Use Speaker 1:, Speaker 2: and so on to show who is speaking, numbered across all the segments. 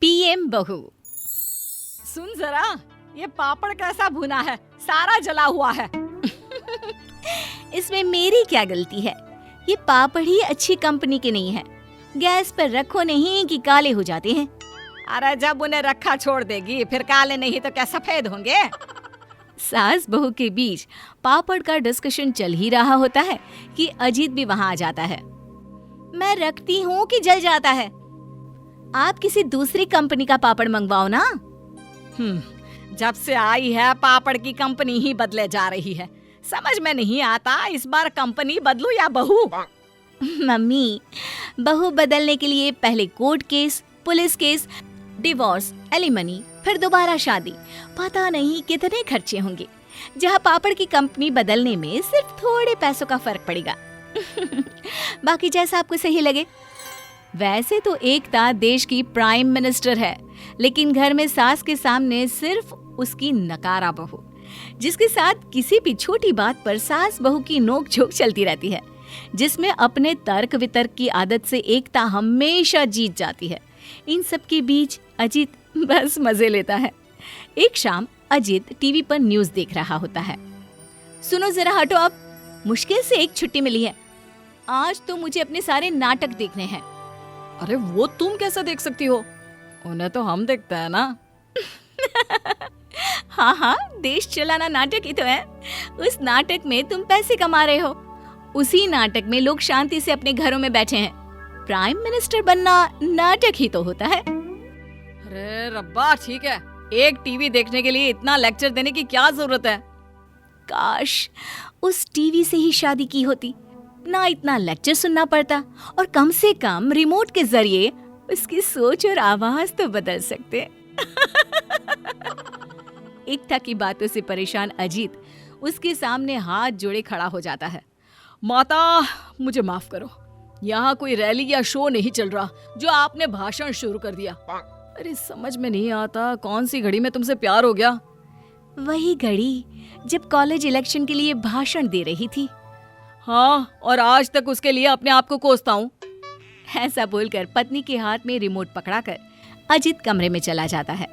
Speaker 1: PM बहू।
Speaker 2: सुन जरा, ये पापड़ कैसा भुना है, सारा जला हुआ है।
Speaker 1: इसमें मेरी क्या गलती है? ये पापड़ ही अच्छी कंपनी के नहीं है। गैस पर रखो नहीं कि काले हो जाते हैं।
Speaker 2: अरे जब उन्हें रखा छोड़ देगी फिर काले नहीं तो क्या सफेद होंगे?
Speaker 1: सास बहू के बीच पापड़ का डिस्कशन चल ही रहा होता है कि अजीत भी वहां आ जाता है। मैं रखती हूँ कि जल जाता है। आप किसी दूसरी कंपनी का पापड़ मंगवाओ ना।
Speaker 2: जब से आई है पापड़ की कंपनी ही बदले जा रही है। समझ में नहीं आता इस बार कंपनी बदलूं या बहू।
Speaker 1: मम्मी, बहू बदलने के लिए पहले court case, police case, divorce, alimony, फिर दोबारा शादी, पता नहीं कितने खर्चे होंगे। जहाँ पापड़ की कंपनी बदलने में सिर्फ थोड़े पैसों का फर्क पड़ेगा। बाकी जैसा आपको सही लगे। वैसे तो एकता देश की प्राइम मिनिस्टर है, लेकिन घर में सास के सामने सिर्फ उसकी नकारा बहू, जिसके साथ किसी भी छोटी बात पर सास बहू की नोक-झोंक चलती रहती है, जिसमें अपने तर्क वितर्क की आदत से एकता हमेशा जीत जाती है। इन सब के बीच अजीत बस मजे लेता है। एक शाम अजीत टीवी पर न्यूज़ देख रहा होता है। सुनो जरा हटो, अब मुश्किल से एक छुट्टी मिली है। आज तो मुझे अपने सारे नाटक देखने हैं।
Speaker 2: अरे वो तुम कैसे देख सकती हो? उन्हें तो हम देखते हैं ना।
Speaker 1: हाँ, देश चलाना नाटक ही तो है। उस नाटक में तुम पैसे कमा रहे हो, उसी नाटक में लोग शांति से अपने घरों में बैठे हैं। प्राइम मिनिस्टर बनना नाटक ही तो होता है।
Speaker 2: अरे रब्बा, ठीक है, एक टीवी देखने के लिए इतना लेक्चर देने की क्या जरूरत है?
Speaker 1: काश उस टीवी से ही शादी की होती, ना इतना लेक्चर सुनना पड़ता, और कम से कम रिमोट के जरिए उसकी सोच और आवाज तो बदल सकते। एकता की बातों से परेशान अजीत उसके सामने हाथ जोड़े खड़ा हो जाता है।
Speaker 2: माता, मुझे माफ करो, यहाँ कोई रैली या शो नहीं चल रहा जो आपने भाषण शुरू कर दिया। अरे समझ में नहीं आता कौन सी घड़ी में तुमसे प्यार हो गया।
Speaker 1: वही घड़ी जब कॉलेज इलेक्शन के लिए भाषण दे रही थी।
Speaker 2: हाँ, और आज तक उसके लिए अपने आप को कोसता हूँ।
Speaker 1: ऐसा बोलकर पत्नी के हाथ में रिमोट पकड़ाकर अजीत कमरे में चला जाता है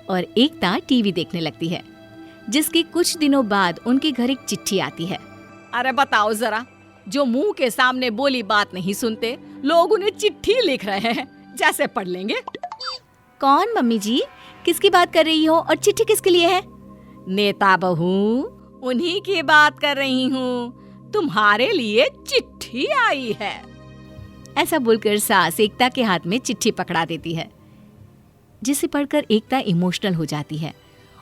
Speaker 1: और एकता टीवी देखने लगती है, जिसके कुछ दिनों बाद उनके घर एक चिट्ठी आती है।
Speaker 2: अरे बताओ जरा, जो मुंह के सामने बोली बात नहीं सुनते, लोग उन्हें चिट्ठी लिख रहे हैं, जैसे पढ़ लेंगे।
Speaker 1: कौन मम्मी जी, किसकी बात कर रही हो और चिट्ठी किसके लिए है?
Speaker 2: नेता बहू, उन्हीं की बात कर रही हूँ। तुम्हारे लिए चिट्ठी आई है।
Speaker 1: ऐसा बोलकर सास एकता के हाथ में चिट्ठी पकड़ा देती है, जिसे पढ़कर एकता इमोशनल हो जाती है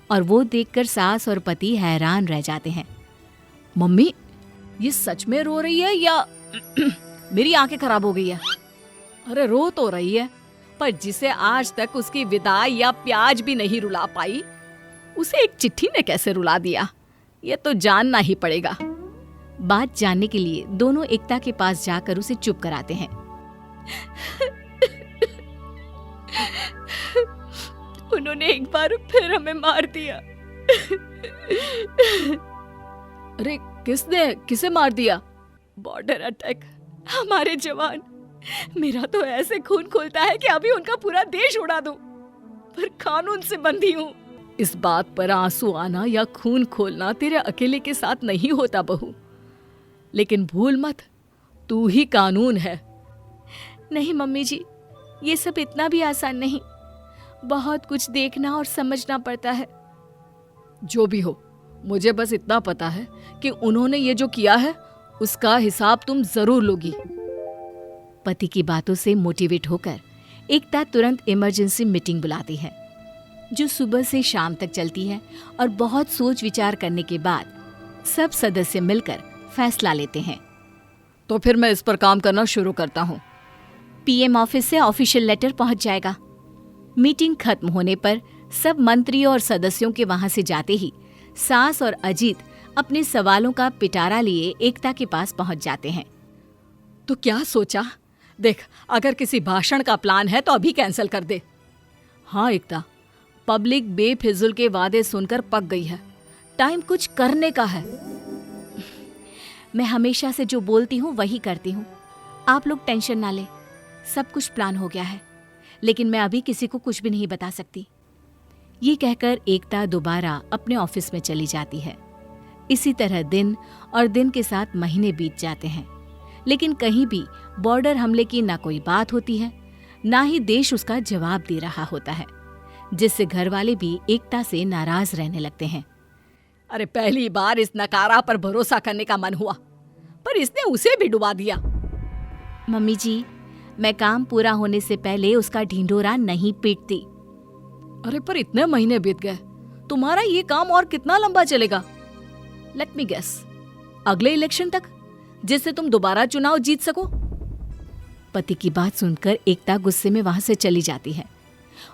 Speaker 1: और वो देखकर सास और पति हैरान रह जाते हैं।
Speaker 2: मम्मी, ये सच में रो रही है या मेरी आंखें खराब हो गई है? अरे रो तो रही है, पर जिसे आज तक उसकी विदाई या प्याज भी नहीं रुला पाई, उसे एक चिट्ठी ने कैसे रुला दिया, ये तो जानना ही पड़ेगा।
Speaker 1: बात जानने के लिए दोनों एकता के पास जाकर उसे चुप कराते हैं।
Speaker 2: उन्होंने एक बार फिर हमें मार दिया। अरे किसे मार दिया? बॉर्डर अटैक, हमारे जवान। मेरा तो ऐसे खून खोलता है कि अभी उनका पूरा देश उड़ा दूं, पर कानून से बंधी हूँ। इस बात पर आंसू आना या खून खोलना तेरे अकेले के साथ नहीं होता बहू, लेकिन भूल मत, तू ही कानून है।
Speaker 1: नहीं मम्मी जी, ये सब इतना भी आसान नहीं। बहुत कुछ देखना और समझना पड़ता है।
Speaker 2: जो भी हो, मुझे बस इतना पता है कि उन्होंने ये जो किया है उसका हिसाब तुम जरूर लोगी।
Speaker 1: पति की बातों से मोटिवेट होकर एकता तुरंत इमरजेंसी मीटिंग बुलाती है, जो सुबह से शाम तक चलती है, और बहुत सोच विचार करने के बाद सब सदस्य मिलकर फैसला लेते हैं।
Speaker 2: तो फिर मैं इस पर काम करना शुरू करता हूँ।
Speaker 1: पीएम ऑफिस से ऑफिशियल लेटर पहुंच जाएगा। मीटिंग खत्म होने पर सब मंत्रियों और सदस्यों के वहां से जाते ही सास और अजीत अपने सवालों का पिटारा लिए एकता के पास पहुंच जाते हैं।
Speaker 2: तो क्या सोचा? देख, अगर किसी भाषण का प्लान है तो अभी कैंसिल कर दे। हाँ एकता, पब्लिक बेफिजुल के वादे सुनकर पक गई है, टाइम कुछ करने का है।
Speaker 1: मैं हमेशा से जो बोलती हूँ वही करती हूँ। आप लोग टेंशन ना ले, सब कुछ प्लान हो गया है। लेकिन मैं अभी किसी को कुछ भी नहीं बता सकती। ये कहकर एकता दोबारा अपने ऑफिस में चली जाती है। इसी तरह दिन और दिन के साथ महीने बीत जाते हैं, लेकिन कहीं भी बॉर्डर हमले की ना कोई बात होती है, ना ही देश उसका जवाब दे रहा होता है, जिससे घर वाले भी एकता से नाराज रहने लगते हैं।
Speaker 2: अरे पहली बार इस नकारा पर भरोसा करने का मन हुआ, पर इसने उसे भी डुबा दिया।
Speaker 1: मम्मी जी, मैं काम पूरा होने से पहले उसका ढिंढोरा नहीं पीटती।
Speaker 2: अरे पर इतने महीने बीत गए, तुम्हारा ये काम और कितना लंबा चलेगा? लेट मी गेस, अगले इलेक्शन तक, जिससे तुम दोबारा चुनाव जीत सको।
Speaker 1: पति की बात सुनकर एकता गुस्से में वहां से चली जाती है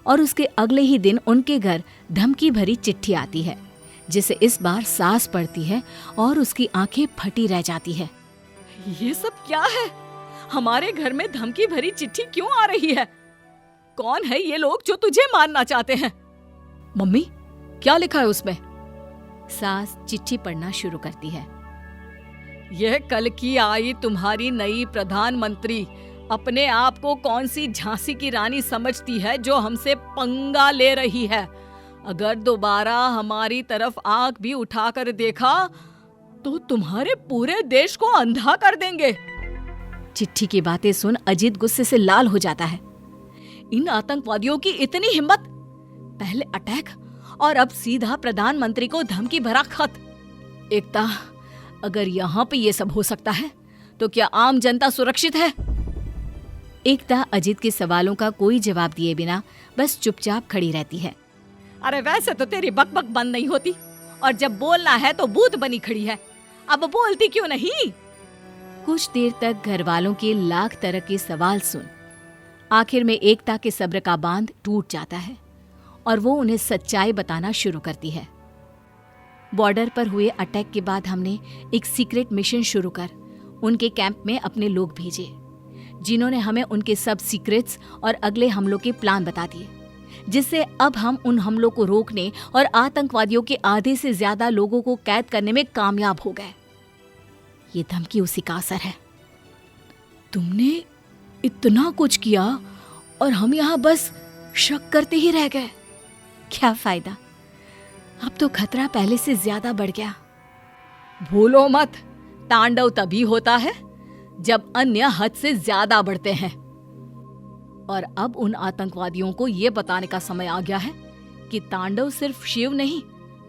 Speaker 1: और उसके अगले ही दिन उनके घर धमकी भरी चिट्ठी आती है, जिसे इस बार सांस पड़ती है और उसकी आंखें फटी रह जाती है।
Speaker 2: ये सब क्या है? हमारे घर में धमकी भरी चिट्ठी क्यों आ रही है? कौन है ये लोग जो तुझे मारना चाहते हैं? मम्मी, क्या लिखा है उसमें?
Speaker 1: सास चिट्ठी पढ़ना शुरू करती है।
Speaker 2: यह कल की आई तुम्हारी नई प्रधानमंत्री अपने आप को कौन सी झांसी की रानी समझती है जो हमसे पंगा ले रही है। अगर दोबारा हमारी तरफ आंख भी उठाकर देखा तो तुम्हारे पूरे देश को अंधा कर देंगे।
Speaker 1: चिट्ठी की बातें सुन अजीत गुस्से से लाल हो जाता है।
Speaker 2: इन आतंकवादियों की इतनी हिम्मत! पहले अटैक और अब सीधा प्रधानमंत्री को धमकी भरा खत। एकता, अगर यहाँ पे ये सब हो सकता है तो क्या आम जनता सुरक्षित है?
Speaker 1: एकता अजीत के सवालों का कोई जवाब दिए बिना बस चुपचाप खड़ी रहती है।
Speaker 2: अरे वैसे तो तेरी बकबक बंद नहीं होती, और जब बोलना है तो भूत बनी खड़ी है। अब बोलती क्यों नहीं?
Speaker 1: कुछ देर तक घर वालों के लाख तरह के सवाल सुन आखिर में एकता के सब्र का बांध टूट जाता है और वो उन्हें सच्चाई बताना शुरू करती है। बॉर्डर पर हुए अटैक के बाद हमने एक सीक्रेट मिशन शुरू कर उनके कैंप में अपने लोग भेजे, जिन्होंने हमें उनके सब सीक्रेट्स और अगले हमलों के प्लान बता दिए, जिससे अब हम उन हमलों को रोकने और आतंकवादियों के आधे से ज्यादा लोगों को कैद करने में कामयाब हो गए। ये धमकी उसी का असर है।
Speaker 2: तुमने इतना कुछ किया और हम यहाँ बस शक करते ही रह गए।
Speaker 1: क्या फायदा, अब तो खतरा पहले से ज्यादा बढ़ गया।
Speaker 2: भूलो मत, तांडव तभी होता है जब अन्य हद से ज्यादा बढ़ते हैं। और अब उन आतंकवादियों को ये बताने का समय आ गया है कि तांडव सिर्फ शिव नहीं,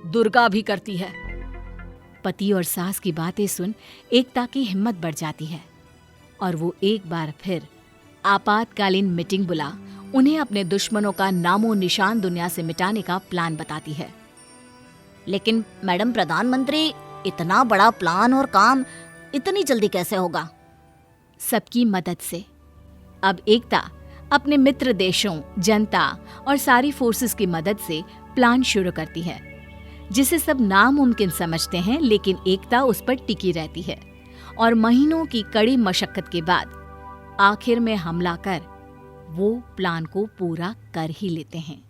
Speaker 2: दुर्गा भी करती है।
Speaker 1: पति और सास की बातें सुन एकता की हिम्मत बढ़ जाती है और वो एक बार फिर आपातकालीन मीटिंग बुला उन्हें अपने दुश्मनों का नामो निशान दुनिया से मिटाने का प्लान बताती है।
Speaker 3: लेकिन मैडम प्रधानमंत्री, इतना बड़ा प्लान और काम इतनी जल्दी कैसे होगा?
Speaker 1: सबकी मदद से। अब एकता अपने मित्र देशों, जनता और सारी फोर्सेस की मदद से प्लान शुरू करती है, जिसे सब नामुमकिन समझते हैं, लेकिन एकता उस पर टिकी रहती है और महीनों की कड़ी मशक्कत के बाद आखिर में हमला कर वो प्लान को पूरा कर ही लेते हैं।